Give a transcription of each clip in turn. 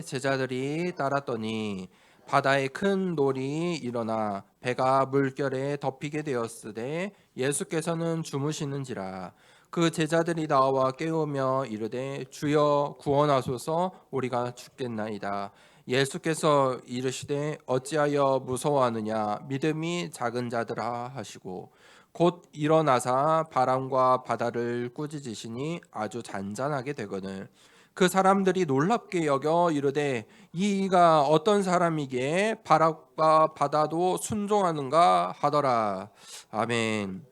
제자들이 따랐더니 바다에 큰 놀이 일어나 배가 물결에 덮이게 되었으되 예수께서는 주무시는지라. 그 제자들이 나와 깨우며 이르되 주여 구원하소서, 우리가 죽겠나이다. 예수께서 이르시되 어찌하여 무서워하느냐, 믿음이 작은 자들아 하시고 곧 일어나사 바람과 바다를 꾸짖으시니 아주 잔잔하게 되거늘 그 사람들이 놀랍게 여겨 이르되 이가 어떤 사람이기에 바람과 바다도 순종하는가 하더라. 아멘.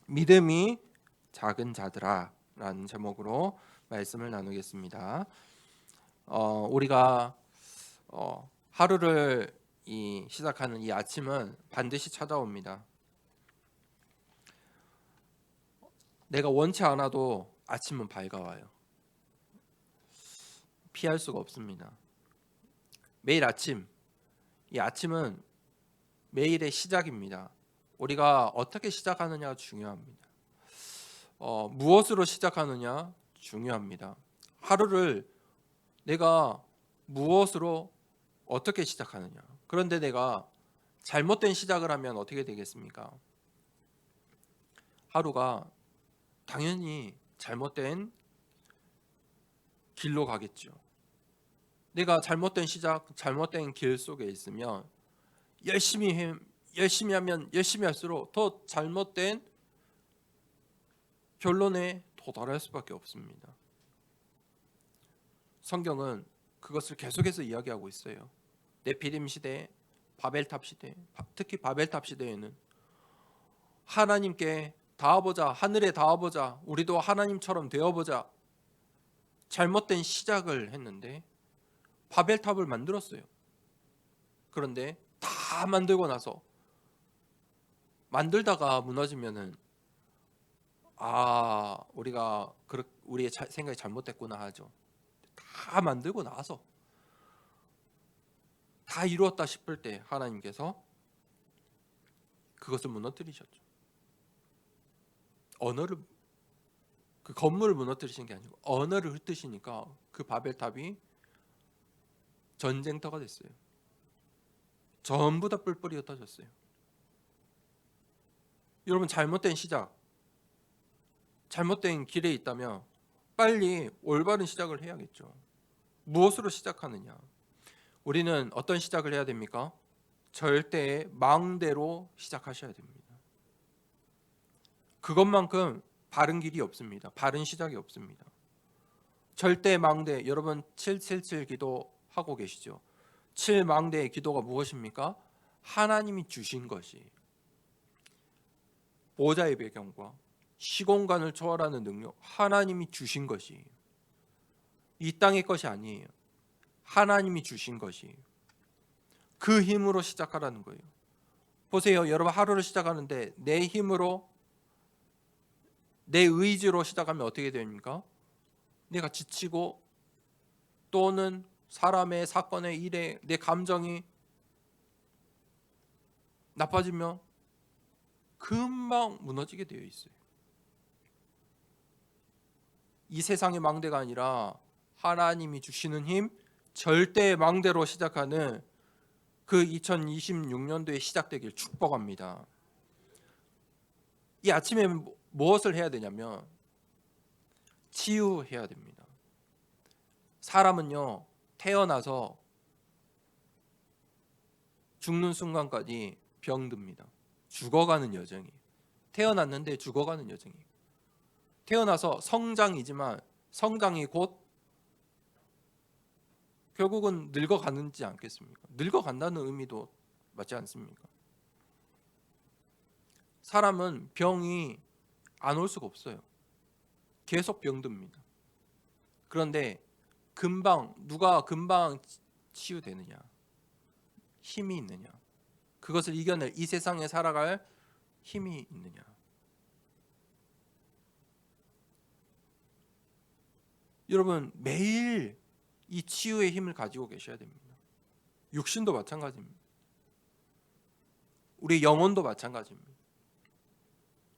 믿음이 작은 자들아 라는 제목으로 말씀을 나누겠습니다. 우리가 하루를 시작하는 이 아침은 반드시 찾아옵니다. 내가 원치 않아도 아침은 밝아와요. 피할 수가 없습니다. 매일 아침, 이 아침은 매일의 시작입니다. 우리가 어떻게 시작하느냐가 중요합니다. 무엇으로 시작하느냐 중요합니다. 하루를 내가 무엇으로 어떻게 시작하느냐. 그런데 내가 잘못된 시작을 하면 어떻게 되겠습니까? 하루가 당연히 잘못된 길로 가겠죠. 내가 잘못된 시작, 잘못된 길 속에 있으면 열심히 하면 열심히 할수록 더 잘못된 결론에 도달할 수밖에 없습니다. 성경은 그것을 계속해서 이야기하고 있어요. 네피림 시대, 바벨탑 시대, 특히 바벨탑 시대에는 하나님께 닿아보자, 하늘에 닿아보자, 우리도 하나님처럼 되어보자, 잘못된 시작을 했는데 바벨탑을 만들었어요. 그런데 다 만들고 나서 만들다가 무너지면은 우리가 우리의 생각이 잘못됐구나 하죠. 다 만들고 나서 다 이루었다 싶을 때 하나님께서 그것을 무너뜨리셨죠. 그 건물을 무너뜨리신 게 아니고 언어를 흩으시니까 그 바벨탑이 전쟁터가 됐어요. 전부 다 뿔뿔이 흩어졌어요. 여러분, 잘못된 시작, 잘못된 길에 있다면 빨리 올바른 시작을 해야겠죠. 무엇으로 시작하느냐? 우리는 어떤 시작을 해야 됩니까? 절대 망대로 시작하셔야 됩니다. 그것만큼 바른 길이 없습니다. 바른 시작이 없습니다. 절대 망대, 여러분 777 기도하고 계시죠? 7망대의 기도가 무엇입니까? 하나님이 주신 것이 보좌의 배경과 시공간을 초월하는 능력, 하나님이 주신 것이 이 땅의 것이 아니에요. 하나님이 주신 것이 그 힘으로 시작하라는 거예요. 보세요, 여러분, 하루를 시작하는데 내 힘으로, 내 의지로 시작하면 어떻게 됩니까? 내가 지치고 또는 사람의 사건의 일에 내 감정이 나빠지면 금방 무너지게 되어 있어요. 이 세상의 망대가 아니라 하나님이 주시는 힘, 절대의 망대로 시작하는 그 2026년도에 시작되길 축복합니다. 이 아침에 무엇을 해야 되냐면 치유해야 됩니다. 사람은요, 태어나서 죽는 순간까지 병듭니다. 죽어가는 여정이. 태어났는데 죽어가는 여정이. 태어나서 성장이지만 성장이 곧 결국은 늙어가는지 않겠습니까? 늙어간다는 의미도 맞지 않습니까? 사람은 병이 안 올 수가 없어요. 계속 병듭니다. 그런데 누가 금방 치유되느냐? 힘이 있느냐? 그것을 이겨낼, 이 세상에 살아갈 힘이 있느냐? 여러분, 매일 이 치유의 힘을 가지고 계셔야 됩니다. 육신도 마찬가지입니다. 우리 영혼도 마찬가지입니다.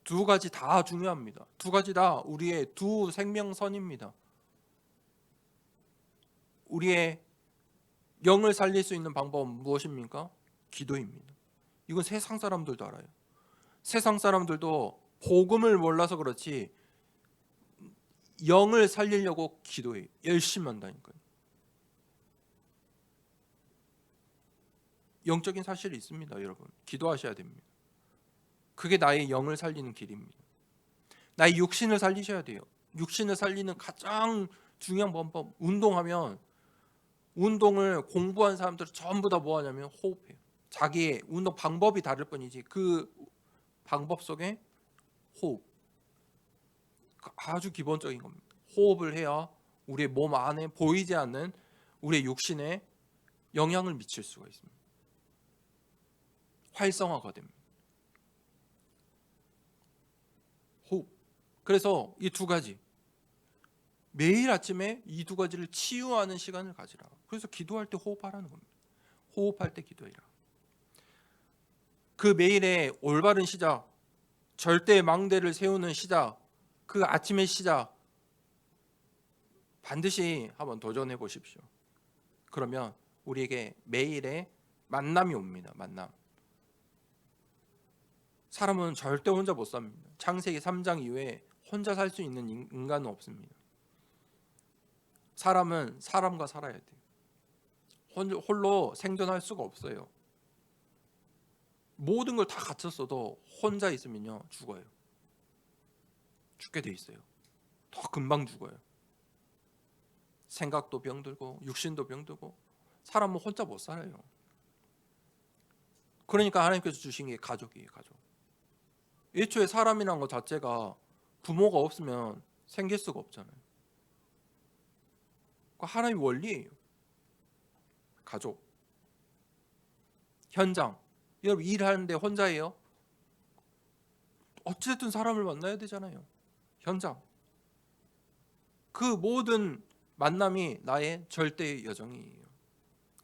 두 가지 다 중요합니다. 두 가지 다 우리의 두 생명선입니다. 우리의 영을 살릴 수 있는 방법은 무엇입니까? 기도입니다. 이건 세상 사람들도 알아요. 세상 사람들도 복음을 몰라서 그렇지 영을 살리려고 기도해요. 열심히 한다니까요. 영적인 사실이 있습니다, 여러분. 기도하셔야 됩니다. 그게 나의 영을 살리는 길입니다. 나의 육신을 살리셔야 돼요. 육신을 살리는 가장 중요한 방법, 운동하면 운동을 공부한 사람들은 전부 다 뭐 하냐면 호흡해요. 자기의 운동 방법이 다를 뿐이지 그 방법 속에 호흡, 아주 기본적인 겁니다. 호흡을 해야 우리의 몸 안에 보이지 않는 우리의 육신에 영향을 미칠 수가 있습니다. 활성화가 됩니다. 호흡. 그래서 이 두 가지, 매일 아침에 이 두 가지를 치유하는 시간을 가지라. 그래서 기도할 때 호흡하라는 겁니다. 호흡할 때 기도해라. 그 매일의 올바른 시작, 절대 망대를 세우는 시작, 그 아침의 시작 반드시 한번 도전해 보십시오. 그러면 우리에게 매일의 만남이 옵니다. 만남. 사람은 절대 혼자 못 삽니다. 창세기 3장 이후에 혼자 살 수 있는 인간은 없습니다. 사람은 사람과 살아야 돼요. 홀로 생존할 수가 없어요. 모든 걸 다 갖췄어도 혼자 있으면요 죽어요. 죽게 돼 있어요. 더 금방 죽어요. 생각도 병들고 육신도 병들고 사람은 혼자 못 살아요. 그러니까 하나님께서 주신 게 가족이에요. 가족. 애초에 사람이란 것 자체가 부모가 없으면 생길 수가 없잖아요. 하나님의 원리예요. 가족. 현장. 여러분 일하는데 혼자예요? 어쨌든 사람을 만나야 되잖아요. 현장. 그 모든 만남이 나의 절대의 여정이에요.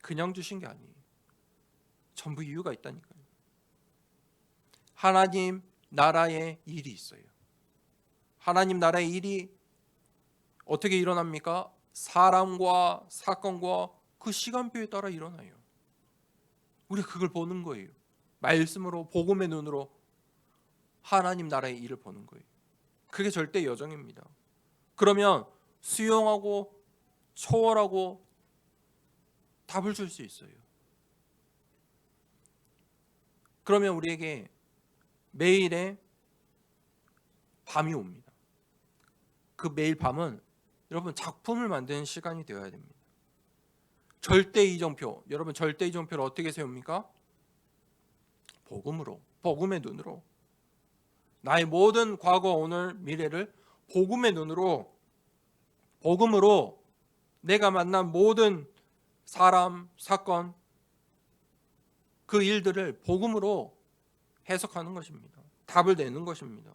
그냥 주신 게 아니에요. 전부 이유가 있다니까요. 하나님 나라의 일이 있어요. 하나님 나라의 일이 어떻게 일어납니까? 사람과 사건과 그 시간표에 따라 일어나요. 우리가 그걸 보는 거예요. 말씀으로, 복음의 눈으로 하나님 나라의 일을 보는 거예요. 그게 절대 여정입니다. 그러면 수용하고 초월하고 답을 줄 수 있어요. 그러면 우리에게 매일의 밤이 옵니다. 그 매일 밤은 여러분 작품을 만드는 시간이 되어야 됩니다. 절대 이정표, 여러분 절대 이정표를 어떻게 세웁니까? 복음으로, 복음의 눈으로. 나의 모든 과거, 오늘, 미래를 복음의 눈으로, 복음으로 내가 만난 모든 사람, 사건, 그 일들을 복음으로 해석하는 것입니다. 답을 내는 것입니다.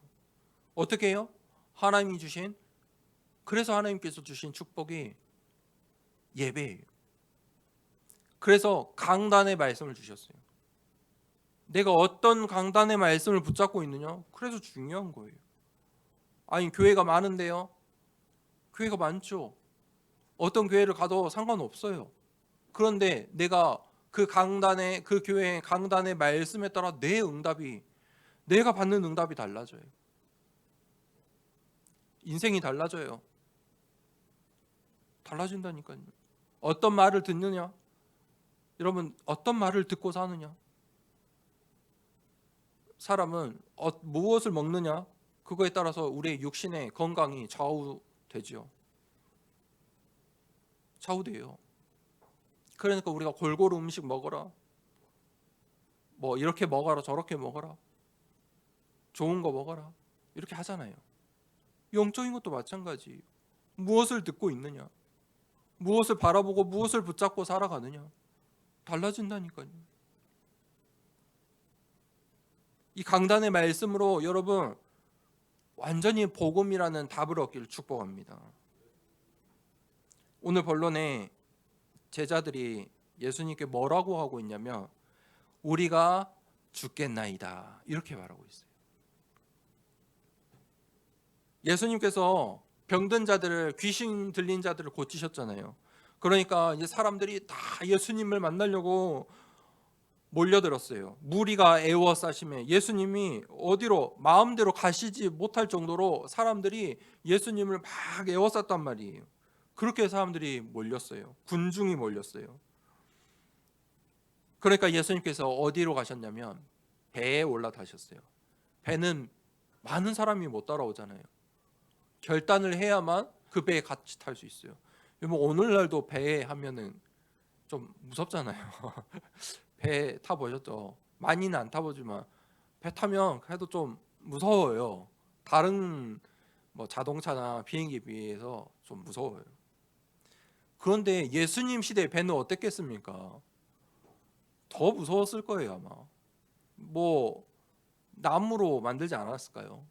어떻게 해요? 하나님이 주신, 그래서 하나님께서 주신 축복이 예배예요. 그래서 강단의 말씀을 주셨어요. 내가 어떤 강단의 말씀을 붙잡고 있느냐? 그래서 중요한 거예요. 아니 교회가 많은데요? 교회가 많죠. 어떤 교회를 가도 상관없어요. 그런데 내가 그 강단의, 그 교회의 강단의 말씀에 따라 내 응답이, 내가 받는 응답이 달라져요. 인생이 달라져요. 달라진다니까요. 어떤 말을 듣느냐? 여러분 어떤 말을 듣고 사느냐? 사람은 무엇을 먹느냐? 그거에 따라서 우리의 육신의 건강이 좌우되지요. 좌우돼요. 그러니까 우리가 골고루 음식 먹어라, 뭐 이렇게 먹어라, 저렇게 먹어라, 좋은 거 먹어라, 이렇게 하잖아요. 영적인 것도 마찬가지예요. 무엇을 듣고 있느냐, 무엇을 바라보고 무엇을 붙잡고 살아가느냐 달라진다니까요. 이 강단의 말씀으로 여러분 완전히 복음이라는 답을 얻기를 축복합니다. 오늘 본론에 제자들이 예수님께 뭐라고 하고 있냐면 우리가 죽겠나이다 이렇게 말하고 있어요. 예수님께서 병든 자들을, 귀신 들린 자들을 고치셨잖아요. 그러니까 이제 사람들이 다 예수님을 만나려고 몰려들었어요. 무리가 에워싸심에 예수님이 어디로 마음대로 가시지 못할 정도로 사람들이 예수님을 막 에워쌌단 말이에요. 그렇게 사람들이 몰렸어요. 군중이 몰렸어요. 그러니까 예수님께서 어디로 가셨냐면 배에 올라타셨어요. 배는 많은 사람이 못 따라오잖아요. 결단을 해야만 그 배에 같이 탈 수 있어요. 뭐 오늘날도 배에 하면은 좀 무섭잖아요. 배 타보셨죠? 많이는 안 타보지만 배 타면 그래도 좀 무서워요. 다른 뭐 자동차나 비행기에 비해서 좀 무서워요. 그런데 예수님 시대의 배는 어땠겠습니까? 더 무서웠을 거예요 아마. 뭐 나무로 만들지 않았을까요?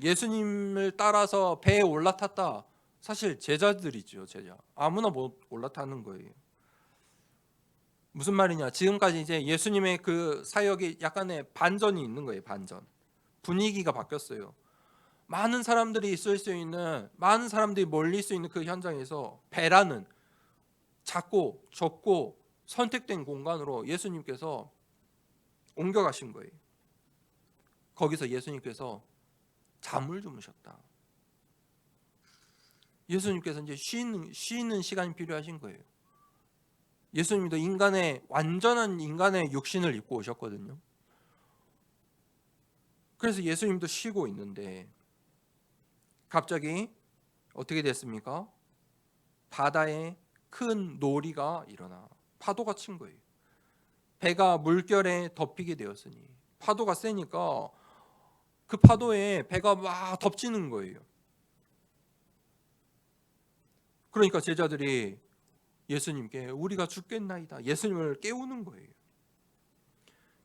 예수님을 따라서 배에 올라탔다. 사실 제자들이죠, 제자. 아무나 못 올라타는 거예요. 무슨 말이냐? 지금까지 이제 예수님의 그 사역이 약간의 반전이 있는 거예요, 반전. 분위기가 바뀌었어요. 많은 사람들이 있을 수 있는, 많은 사람들이 몰릴 수 있는 그 현장에서 배라는 작고 좁고 선택된 공간으로 예수님께서 옮겨가신 거예요. 거기서 예수님께서 잠을 주무셨다. 예수님께서 이제 쉬는 시간이 필요하신 거예요. 예수님도 완전한 인간의 육신을 입고 오셨거든요. 그래서 예수님도 쉬고 있는데 갑자기 어떻게 됐습니까? 바다에 큰 놀이가 일어나 파도가 친 거예요. 배가 물결에 덮이게 되었으니 파도가 세니까 그 파도에 배가 막 덮치는 거예요. 그러니까 제자들이 예수님께 우리가 죽겠나이다. 예수님을 깨우는 거예요.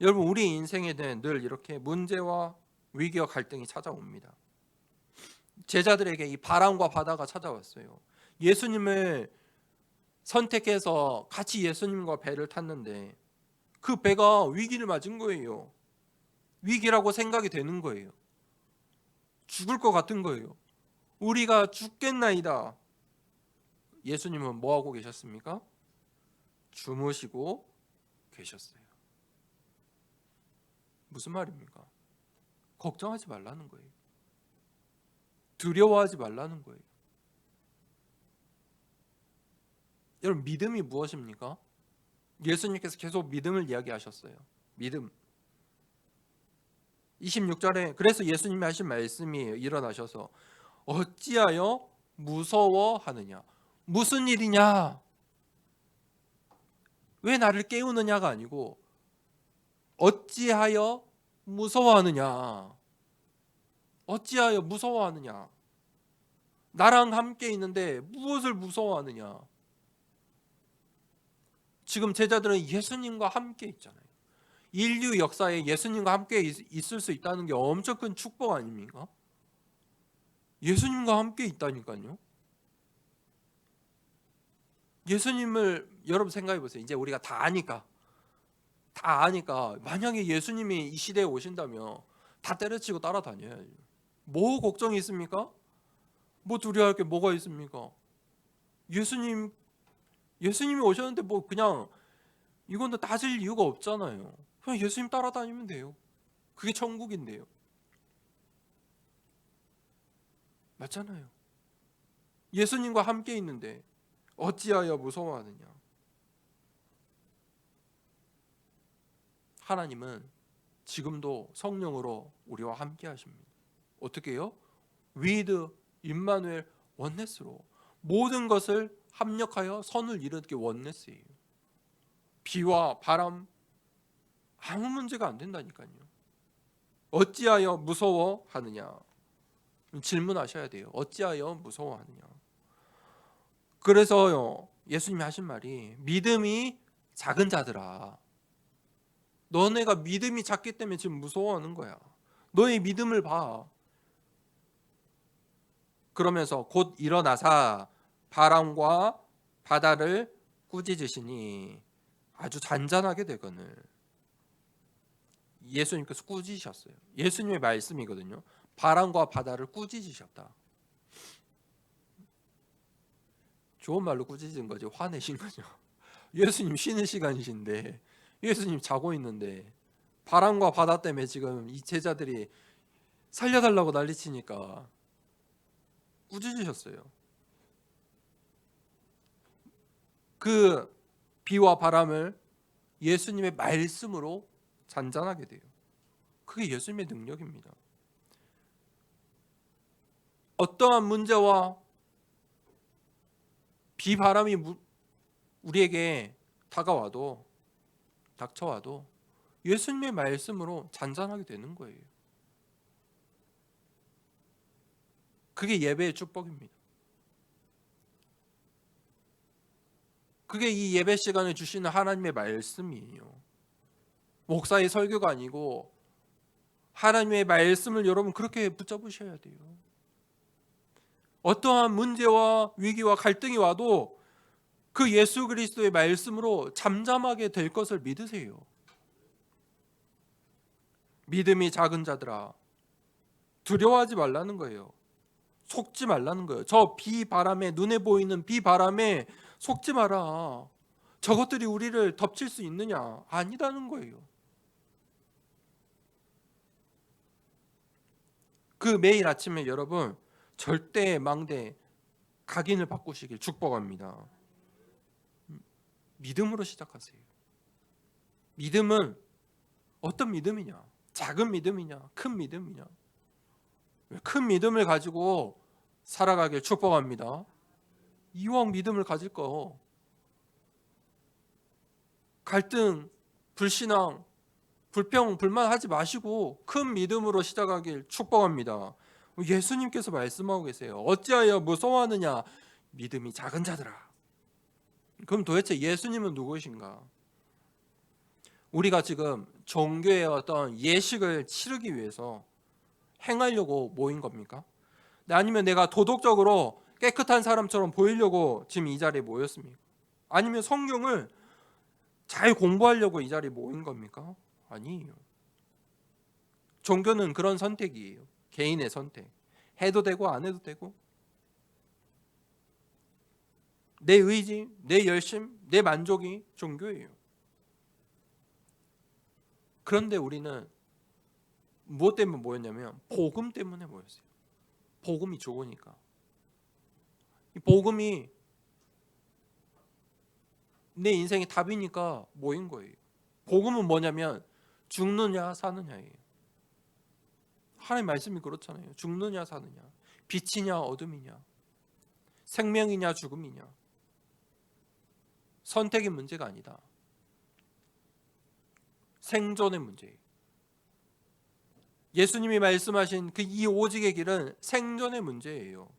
여러분 우리 인생에는 늘 이렇게 문제와 위기와 갈등이 찾아옵니다. 제자들에게 이 바람과 바다가 찾아왔어요. 예수님을 선택해서 같이 예수님과 배를 탔는데 그 배가 위기를 맞은 거예요. 위기라고 생각이 되는 거예요. 죽을 것 같은 거예요. 우리가 죽겠나이다. 예수님은 뭐 하고 계셨습니까? 주무시고 계셨어요. 무슨 말입니까? 걱정하지 말라는 거예요. 두려워하지 말라는 거예요. 여러분 믿음이 무엇입니까? 예수님께서 계속 믿음을 이야기하셨어요. 믿음. 26절에 그래서 예수님이 하신 말씀이에요. 일어나셔서 어찌하여 무서워하느냐? 무슨 일이냐? 왜 나를 깨우느냐가 아니고 어찌하여 무서워하느냐? 어찌하여 무서워하느냐? 나랑 함께 있는데 무엇을 무서워하느냐? 지금 제자들은 예수님과 함께 있잖아요. 인류 역사에 예수님과 함께 있을 수 있다는 게 엄청 큰 축복 아닙니까? 예수님과 함께 있다니까요. 예수님을 여러분 생각해 보세요. 이제 우리가 다 아니까 만약에 예수님이 이 시대에 오신다면 다 때려치고 따라다녀야죠. 뭐 걱정이 있습니까? 뭐 두려워할 게 뭐가 있습니까? 예수님이 오셨는데 뭐 그냥 이건 따질 이유가 없잖아요. 그냥 예수님 따라다니면 돼요. 그게 천국인데요. 맞잖아요. 예수님과 함께 있는데 어찌하여 무서워하느냐? 하나님은 지금도 성령으로 우리와 함께 하십니다. 어떻게 해요? with 임마누엘 원네스로 모든 것을 합력하여 선을 이루게 원네스예요. 비와 바람 아무 문제가 안 된다니까요. 어찌하여 무서워하느냐? 질문하셔야 돼요. 어찌하여 무서워하느냐? 그래서요 예수님이 하신 말이 믿음이 작은 자들아 너네가 믿음이 작기 때문에 지금 무서워하는 거야. 너의 믿음을 봐. 그러면서 곧 일어나사 바람과 바다를 꾸짖으시니 아주 잔잔하게 되거늘. 예수님께서 꾸짖으셨어요. 예수님의 말씀이거든요. 바람과 바다를 꾸짖으셨다. 좋은 말로 꾸짖은 거지. 화내신 거죠. 예수님 쉬는 시간이신데, 예수님 자고 있는데 바람과 바다 때문에 지금 이 제자들이 살려달라고 난리치니까 꾸짖으셨어요. 그 비와 바람을 예수님의 말씀으로 잔잔하게 돼요. 그게 예수님의 능력입니다. 어떠한 문제와 비바람이 우리에게 닥쳐와도 예수님의 말씀으로 잔잔하게 되는 거예요. 그게 예배의 축복입니다. 그게 이 예배 시간에 주시는 하나님의 말씀이에요. 목사의 설교가 아니고 하나님의 말씀을 여러분 그렇게 붙잡으셔야 돼요. 어떠한 문제와 위기와 갈등이 와도 그 예수 그리스도의 말씀으로 잠잠하게 될 것을 믿으세요. 믿음이 작은 자들아, 두려워하지 말라는 거예요. 속지 말라는 거예요. 저 비바람에, 눈에 보이는 비바람에 속지 마라. 저것들이 우리를 덮칠 수 있느냐? 아니라는 거예요. 그 매일 아침에 여러분 절대 망대 각인을 바꾸시길 축복합니다. 믿음으로 시작하세요. 믿음은 어떤 믿음이냐? 작은 믿음이냐? 큰 믿음이냐? 큰 믿음을 가지고 살아가길 축복합니다. 이왕 믿음을 가질 거 갈등, 불신앙, 불평, 불만하지 마시고 큰 믿음으로 시작하길 축복합니다. 예수님께서 말씀하고 계세요. 어찌하여 무서워하느냐? 믿음이 작은 자들아. 그럼 도대체 예수님은 누구신가? 우리가 지금 종교의 어떤 예식을 치르기 위해서 행하려고 모인 겁니까? 아니면 내가 도덕적으로 깨끗한 사람처럼 보이려고 지금 이 자리에 모였습니까? 아니면 성경을 잘 공부하려고 이 자리에 모인 겁니까? 아니에요. 종교는 그런 선택이에요. 개인의 선택. 해도 되고 안 해도 되고 내 의지, 내 열심, 내 만족이 종교예요. 그런데 우리는 무엇 때문에 모였냐면 복음 때문에 모였어요. 복음이 좋으니까. 이 복음이 내 인생의 답이니까 모인 거예요. 복음은 뭐냐면 죽느냐 사느냐예요. 하나님 말씀이 그렇잖아요. 죽느냐 사느냐, 빛이냐 어둠이냐, 생명이냐 죽음이냐. 선택의 문제가 아니다. 생존의 문제예요. 예수님이 말씀하신 그 이 오직의 길은 생존의 문제예요.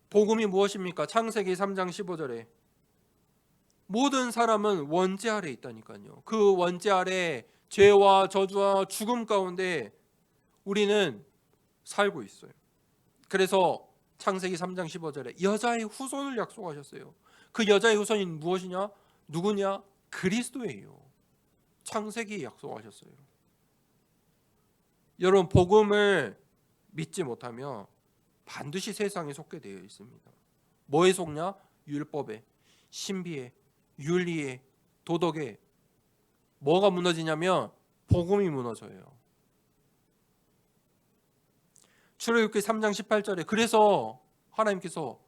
복음이 무엇입니까? 창세기 3장 15절에 모든 사람은 원죄 아래 있다니까요. 그 원죄 아래 죄와 저주와 죽음 가운데 우리는 살고 있어요. 그래서 창세기 3장 15절에 여자의 후손을 약속하셨어요. 그 여자의 후손이 무엇이냐? 누구냐? 그리스도예요. 창세기에 약속하셨어요. 여러분 복음을 믿지 못하면 반드시 세상에 속게 되어 있습니다. 뭐에 속냐? 율법에, 신비에, 윤리에, 도덕에. 뭐가 무너지냐면 복음이 무너져요. 출애굽기 3장 18절에 그래서 하나님께서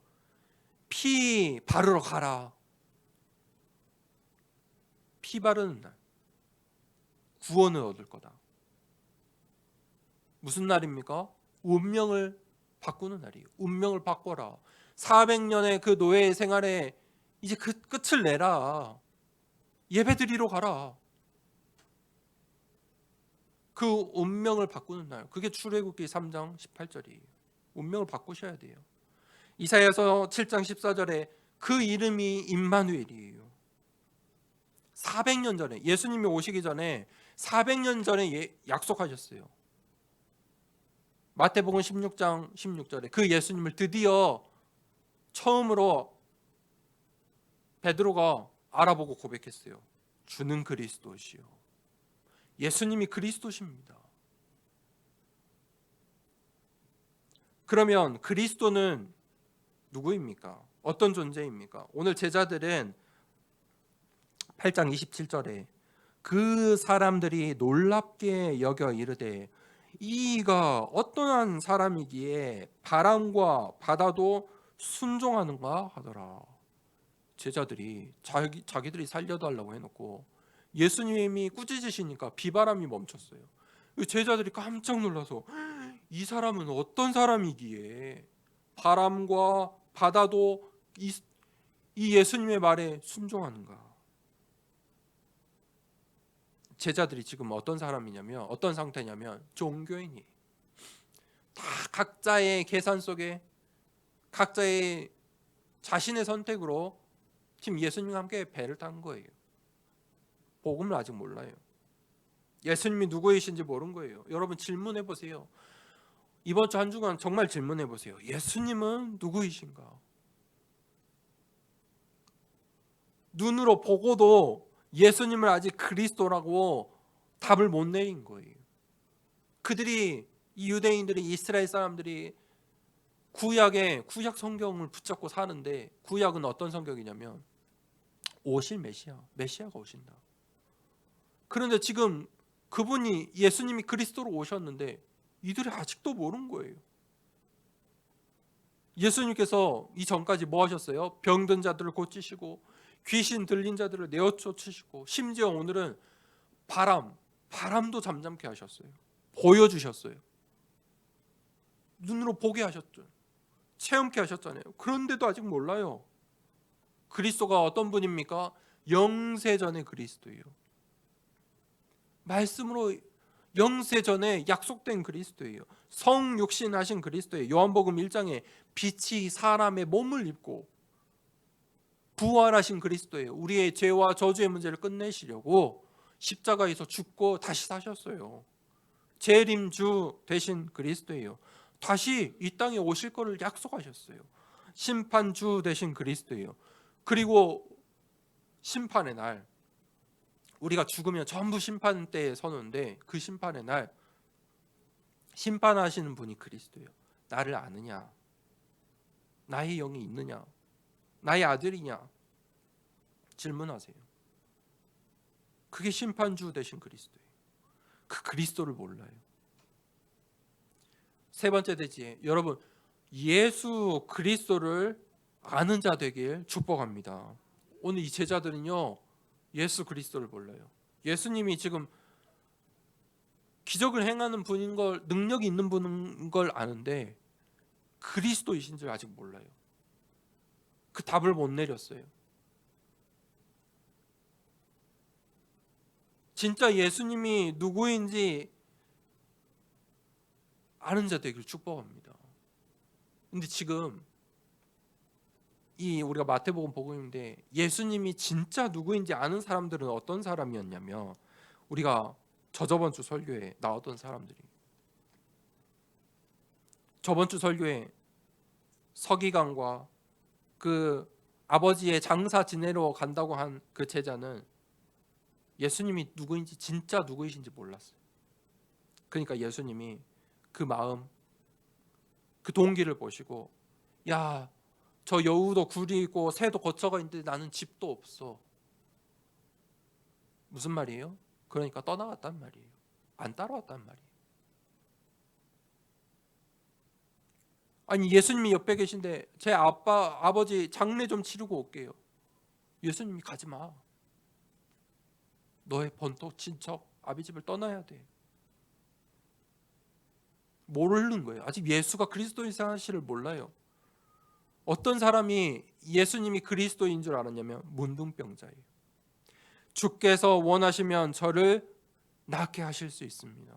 피 바르러 가라. 피 바르는 날 구원을 얻을 거다. 무슨 날입니까? 운명을 바꾸는 날이에요. 운명을 바꿔라. 400년의 그 노예 생활에 이제 그 끝을 내라. 예배드리러 가라. 그 운명을 바꾸는 날. 그게 출애굽기 3장 18절이에요. 운명을 바꾸셔야 돼요. 이사야서 7장 14절에 그 이름이 임마누엘이에요. 400년 전에 예수님이 오시기 전에 400년 전에 약속하셨어요. 마태복음 16장 16절에 그 예수님을 드디어 처음으로 베드로가 알아보고 고백했어요. 주는 그리스도시요. 예수님이 그리스도십니다. 그러면 그리스도는 누구입니까? 어떤 존재입니까? 오늘 제자들은 8장 27절에 그 사람들이 놀랍게 여겨 이르되 이가 어떠한 사람이기에 바람과 바다도 순종하는가 하더라. 제자들이 자기들이 살려달라고 해놓고 예수님이 꾸짖으시니까 비바람이 멈췄어요. 제자들이 깜짝 놀라서 이 사람은 어떤 사람이기에 바람과 바다도 이 예수님의 말에 순종하는가. 제자들이 지금 어떤 사람이냐면 어떤 상태냐면 종교인이에요. 다 각자의 계산 속에 각자의 자신의 선택으로 지금 예수님과 함께 배를 탄 거예요. 복음을 아직 몰라요. 예수님이 누구이신지 모르는 거예요. 여러분 질문해 보세요. 이번 주 한 주간 정말 질문해 보세요. 예수님은 누구이신가? 눈으로 보고도 예수님을 아직 그리스도라고 답을 못 내린 거예요. 그들이 이 유대인들이 이스라엘 사람들이 구약 성경을 붙잡고 사는데 구약은 어떤 성경이냐면 오실 메시아가 오신다. 그런데 지금 그분이 예수님이 그리스도로 오셨는데 이들이 아직도 모르는 거예요. 예수님께서 이전까지 뭐 하셨어요? 병든 자들을 고치시고 귀신 들린 자들을 내어 쫓으시고 심지어 오늘은 바람도 잠잠케 하셨어요. 보여주셨어요. 눈으로 보게 하셨죠. 체험케 하셨잖아요. 그런데도 아직 몰라요. 그리스도가 어떤 분입니까? 영세전의 그리스도예요. 말씀으로 영세전에 약속된 그리스도예요. 성육신하신 그리스도예요. 요한복음 1장에 빛이 사람의 몸을 입고 부활하신 그리스도예요. 우리의 죄와 저주의 문제를 끝내시려고 십자가에서 죽고 다시 사셨어요. 재림주 되신 그리스도예요. 다시 이 땅에 오실 것을 약속하셨어요. 심판주 되신 그리스도예요. 그리고 심판의 날 우리가 죽으면 전부 심판대에 서는데 그 심판의 날 심판하시는 분이 그리스도예요. 나를 아느냐? 나의 영이 있느냐? 나의 아들이냐? 질문하세요. 그게 심판주 되신 그리스도예요. 그 그리스도를 몰라요. 세 번째 대지에 여러분 예수 그리스도를 아는 자 되길 축복합니다. 오늘 이 제자들은요 예수 그리스도를 몰라요. 예수님이 지금 기적을 행하는 분인 걸 능력이 있는 분인 걸 아는데 그리스도이신 줄 아직 몰라요. 그 답을 못 내렸어요. 진짜 예수님이 누구인지 아는 자 되길 축복합니다. 근데 지금 이 우리가 마태복음 보고 있는데 예수님이 진짜 누구인지 아는 사람들은 어떤 사람이었냐면 우리가 저번 주 설교에 나왔던 사람들이 저번 주 설교에 서기관과 그 아버지의 장사 지내러 간다고 한 그 제자는 예수님이 누구인지 진짜 누구이신지 몰랐어요. 그러니까 예수님이 그 마음 그 동기를 보시고 야 저 여우도 굴이 있고 새도 거처가 있는데 나는 집도 없어. 무슨 말이에요? 그러니까 떠나갔단 말이에요. 안 따라왔단 말이에요. 아니 예수님이 옆에 계신데 제 아버지 장례 좀 치르고 올게요. 예수님이 가지 마. 너의 본토 친척 아비집을 떠나야 돼. 모르는 거예요. 아직 예수가 그리스도인 사실을 몰라요. 어떤 사람이 예수님이 그리스도인 줄 알았냐면 문둥병자예요. 주께서 원하시면 저를 낫게 하실 수 있습니다.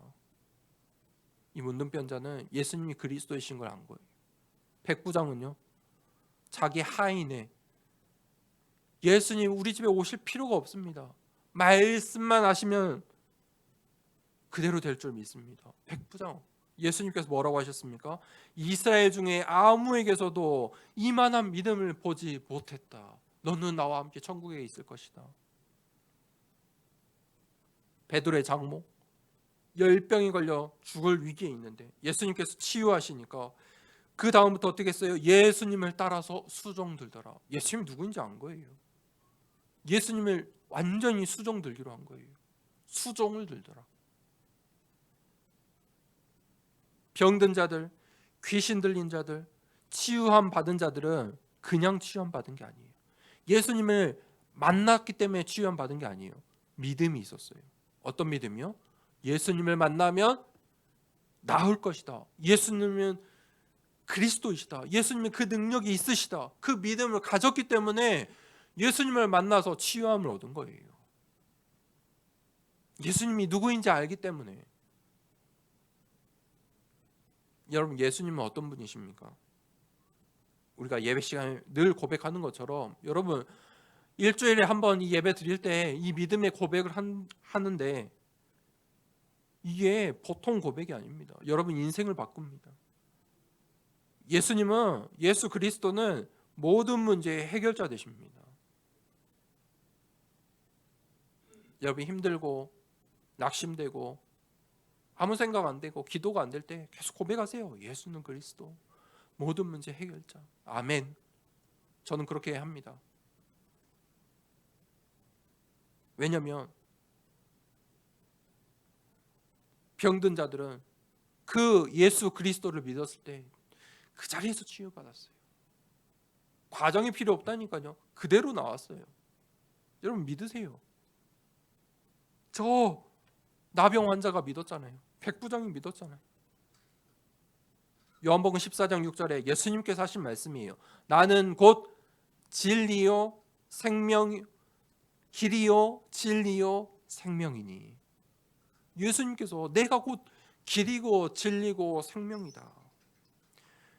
이 문둥병자는 예수님이 그리스도이신 걸 안 거예요. 백부장은요 자기 하인에 예수님 우리 집에 오실 필요가 없습니다. 말씀만 하시면 그대로 될 줄 믿습니다. 백부장 예수님께서 뭐라고 하셨습니까? 이스라엘 중에 아무에게서도 이만한 믿음을 보지 못했다. 너는 나와 함께 천국에 있을 것이다. 베드로의 장모 열병이 걸려 죽을 위기에 있는데 예수님께서 치유하시니까 그 다음부터 어떻게 했어요? 예수님을 따라서 수종 들더라. 예수님이 누구인지 안 거예요. 예수님을 완전히 수종 들기로 한 거예요. 수종을 들더라. 병든 자들, 귀신 들린 자들, 치유함 받은 자들은 그냥 치유함 받은 게 아니에요. 예수님을 만났기 때문에 치유함 받은 게 아니에요. 믿음이 있었어요. 어떤 믿음이요? 예수님을 만나면 나을 것이다. 예수님은 그리스도이시다. 예수님은 그 능력이 있으시다. 그 믿음을 가졌기 때문에 예수님을 만나서 치유함을 얻은 거예요. 예수님이 누구인지 알기 때문에. 여러분, 예수님은 어떤 분이십니까? 우리가 예배 시간에 늘 고백하는 것처럼, 여러분 일주일에 한 번 이 예배 드릴 때 이 믿음의 고백을 하는데 이게 보통 고백이 아닙니다. 여러분 인생을 바꿉니다. 예수님은, 예수 그리스도는 모든 문제의 해결자 되십니다. 여러분 힘들고 낙심되고 아무 생각 안 되고 기도가 안 될 때 계속 고백하세요. 예수는 그리스도, 모든 문제 해결자. 아멘. 저는 그렇게 합니다. 왜냐하면 병든 자들은 그 예수 그리스도를 믿었을 때 그 자리에서 치유받았어요. 과정이 필요 없다니까요. 그대로 나왔어요. 여러분 믿으세요. 저 나병 환자가 믿었잖아요. 백부장이 믿었잖아요. 요한복음 14장 6절에 예수님께서 하신 말씀이에요. 나는 곧 진리요 생명, 길이요 진리요 생명이니. 예수님께서 내가 곧 길이고 진리고 생명이다.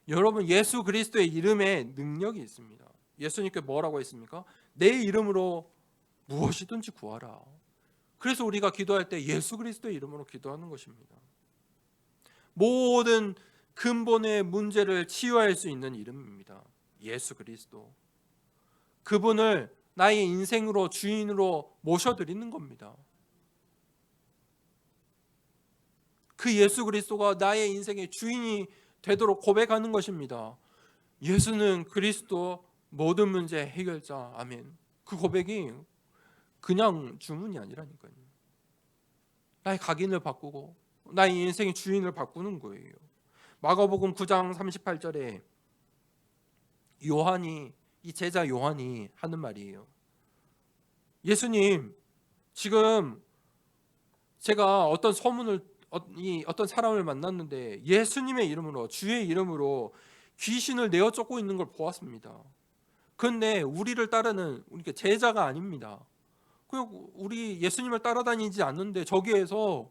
여러분 예수 그리스도의 이름에 능력이 있습니다. 예수님께서 뭐라고 했습니까? 내 이름으로 무엇이든지 구하라. 그래서 우리가 기도할 때 예수 그리스도의 이름으로 기도하는 것입니다. 모든 근본의 문제를 치유할 수 있는 이름입니다. 예수 그리스도. 그분을 나의 인생으로 주인으로 모셔드리는 겁니다. 그 예수 그리스도가 나의 인생의 주인이 되도록 고백하는 것입니다. 예수는 그리스도, 모든 문제 해결자. 아멘. 그 고백이 그냥 주문이 아니라니까요. 나의 각인을 바꾸고 나의 인생의 주인을 바꾸는 거예요. 마가복음 9장 38절에 요한이, 이 제자 요한이 하는 말이에요. 예수님, 지금 제가 어떤 어떤 사람을 만났는데 예수님의 이름으로, 주의 이름으로 귀신을 내어 쫓고 있는 걸 보았습니다. 그런데 우리를 따르는 제자가 아닙니다. 그냥 우리 예수님을 따라다니지 않는데 저기에서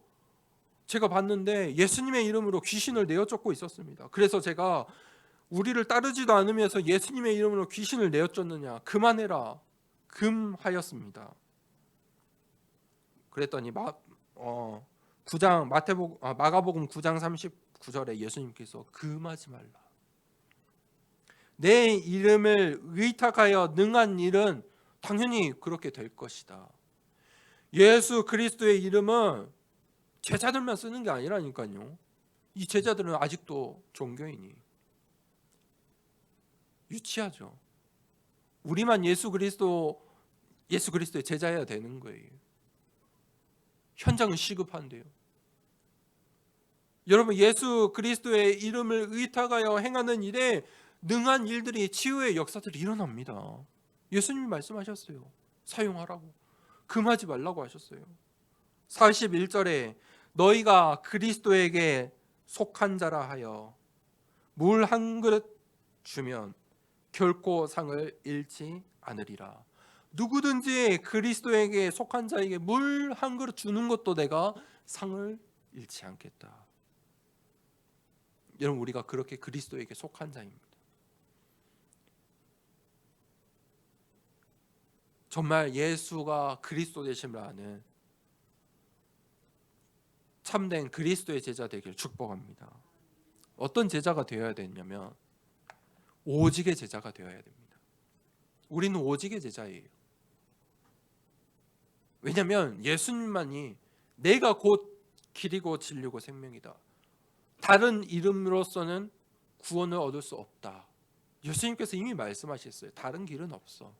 제가 봤는데 예수님의 이름으로 귀신을 내어 쫓고 있었습니다. 그래서 제가 우리를 따르지도 않으면서 예수님의 이름으로 귀신을 내어 쫓느냐, 그만해라, 금하였습니다. 그랬더니 마가복음 9장 39절에 예수님께서 금하지 말라. 내 이름을 의탁하여 능한 일은 당연히 그렇게 될 것이다. 예수 그리스도의 이름은 제자들만 쓰는 게 아니라니까요. 이 제자들은 아직도 종교인이 유치하죠. 우리만 예수 그리스도의 제자여야 되는 거예요. 현장은 시급한데요. 여러분 예수 그리스도의 이름을 의탁하여 행하는 일에 능한 일들이, 치유의 역사들이 일어납니다. 예수님이 말씀하셨어요. 사용하라고, 금하지 말라고 하셨어요. 41절에 너희가 그리스도에게 속한 자라 하여 물 한 그릇 주면 결코 상을 잃지 않으리라. 누구든지 그리스도에게 속한 자에게 물 한 그릇 주는 것도 내가 상을 잃지 않겠다. 여러분 우리가 그렇게 그리스도에게 속한 자입니다. 정말 예수가 그리스도 되심을 아는 참된 그리스도의 제자 되기를 축복합니다. 어떤 제자가 되어야 되냐면 오직의 제자가 되어야 됩니다. 우리는 오직의 제자예요. 왜냐하면 예수님만이 내가 곧 길이고 진리고 생명이다. 다른 이름으로서는 구원을 얻을 수 없다. 예수님께서 이미 말씀하셨어요. 다른 길은 없어.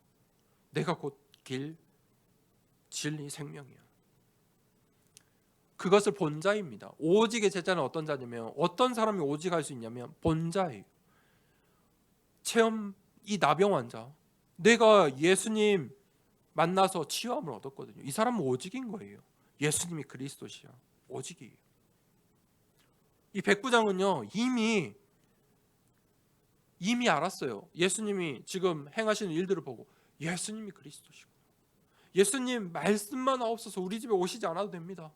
내가 곧 길, 진리, 생명이야. 그것을 본 자입니다. 오직의 제자는 어떤 자냐면, 어떤 사람이 오직 할 수 있냐면 본 자예요. 체험, 이 나병 환자, 내가 예수님 만나서 치유함을 얻었거든요. 이 사람은 오직인 거예요. 예수님이 그리스도시야. 오직이에요. 이 백부장은요, 이미 알았어요. 예수님이 지금 행하시는 일들을 보고 예수님이 그리스도시고, 예수님 말씀만 없어서 우리 집에 오시지 않아도 됩니다.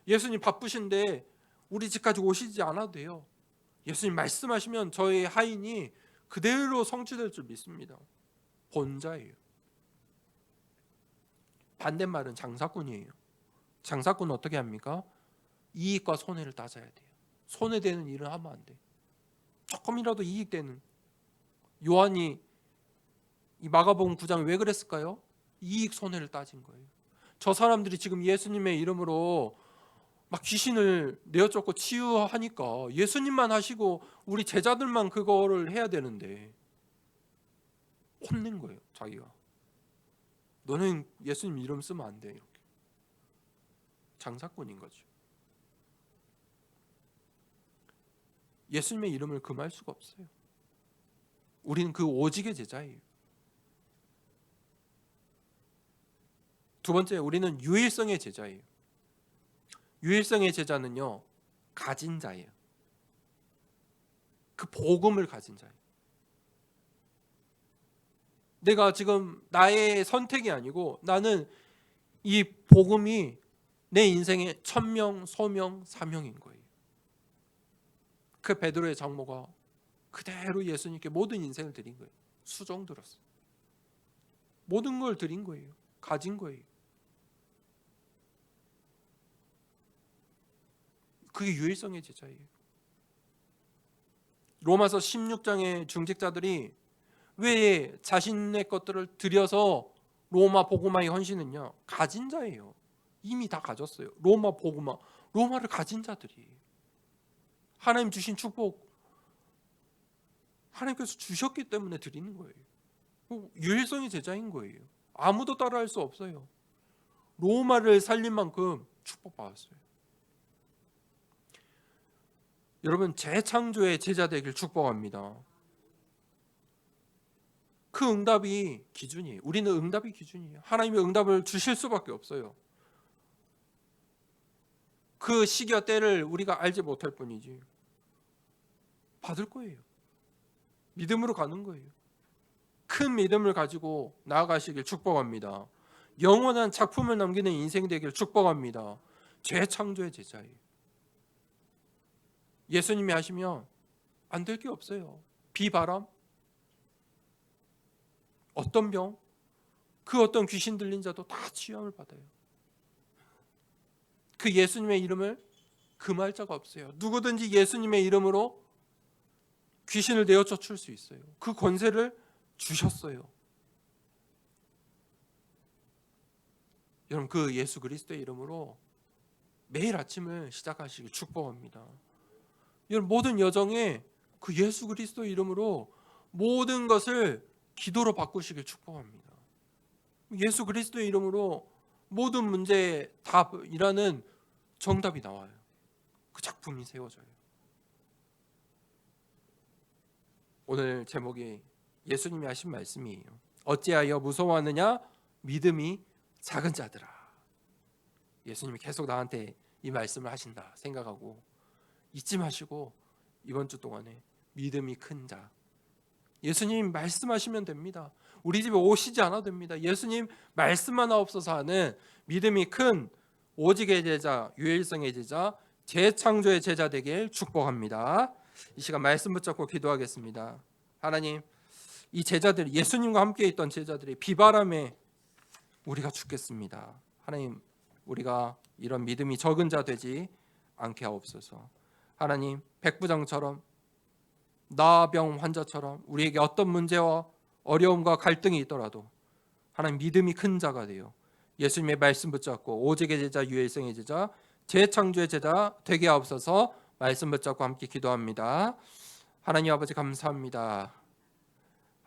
예수님 바쁘신데 우리 집까지 오시지 않아도 돼요. 예수님 말씀하시면 저의 하인이 그대로 성취될 줄 믿습니다. 본자예요. 반대말은 장사꾼이에요. 장사꾼은 어떻게 합니까? 이익과 손해를 따져야 돼요. 손해되는 일은 하면 안 돼. 조금이라도 이익되는. 요한이 이 마가복음 9장 왜 그랬을까요? 이익 손해를 따진 거예요. 저 사람들이 지금 예수님의 이름으로 막 귀신을 내어쫓고 치유하니까 예수님만 하시고 우리 제자들만 그거를 해야 되는데, 혼낸 거예요. 자기가. 너는 예수님 이름 쓰면 안 돼. 이렇게. 장사꾼인 거죠. 예수님의 이름을 금할 수가 없어요. 우리는 그 오직의 제자예요. 두 번째, 우리는 유일성의 제자예요. 유일성의 제자는요, 가진 자예요. 그 복음을 가진 자예요. 내가 지금 나의 선택이 아니고 나는 이 복음이 내 인생의 천명, 소명, 사명인 거예요. 그 베드로의 장모가 그대로 예수님께 모든 인생을 드린 거예요. 수종 들었어요. 모든 걸 드린 거예요. 가진 거예요. 그게 유일성의 제자예요. 로마서 16장의 중직자들이 왜 자신의 것들을 들여서 로마 복음화에 헌신했냐? 가진 자예요. 이미 다 가졌어요. 로마 복음화, 로마를 가진 자들이 하나님 주신 축복, 하나님께서 주셨기 때문에 드리는 거예요. 유일성의 제자인 거예요. 아무도 따라할 수 없어요. 로마를 살린 만큼 축복받았어요. 여러분, 재창조의 제자 되길 축복합니다. 그 응답이 기준이에요. 우리는 응답이 기준이에요. 하나님이 응답을 주실 수밖에 없어요. 그 시기와 때를 우리가 알지 못할 뿐이지 받을 거예요. 믿음으로 가는 거예요. 큰 믿음을 가지고 나아가시길 축복합니다. 영원한 작품을 남기는 인생 되길 축복합니다. 재창조의 제자예요. 예수님이 하시면 안 될 게 없어요. 비바람, 어떤 병, 그 어떤 귀신 들린 자도 다 치유함을 받아요. 그 예수님의 이름을 금할 자가 없어요. 누구든지 예수님의 이름으로 귀신을 내어쫓을 수 있어요. 그 권세를 주셨어요. 여러분, 그 예수 그리스도의 이름으로 매일 아침을 시작하시길 축복합니다. 여러분, 모든 여정에 그 예수 그리스도의 이름으로 모든 것을 기도로 바꾸시길 축복합니다. 예수 그리스도의 이름으로 모든 문제의 답이라는 정답이 나와요. 그 작품이 세워져요. 오늘 제목이 예수님이 하신 말씀이에요. 어찌하여 무서워하느냐? 믿음이 작은 자들아. 예수님이 계속 나한테 이 말씀을 하신다 생각하고 잊지 마시고 이번 주 동안에 믿음이 큰 자, 예수님 말씀하시면 됩니다. 우리 집에 오시지 않아도 됩니다. 예수님 말씀만 없어서 하는 믿음이 큰 오직의 제자, 유일성의 제자, 재창조의 제자 되길 축복합니다. 이 시간 말씀 붙잡고 기도하겠습니다. 하나님, 이 제자들, 예수님과 함께 있던 제자들이 비바람에 우리가 죽겠습니다. 하나님, 우리가 이런 믿음이 적은 자 되지 않게 하옵소서. 하나님, 백부장처럼 나병 환자처럼 우리에게 어떤 문제와 어려움과 갈등이 있더라도 하나님 믿음이 큰 자가 되어 예수님의 말씀 붙잡고 오직의 제자, 유일성의 제자, 재창조의 제자 되게 하옵소서. 말씀 붙잡고 함께 기도합니다. 하나님 아버지 감사합니다.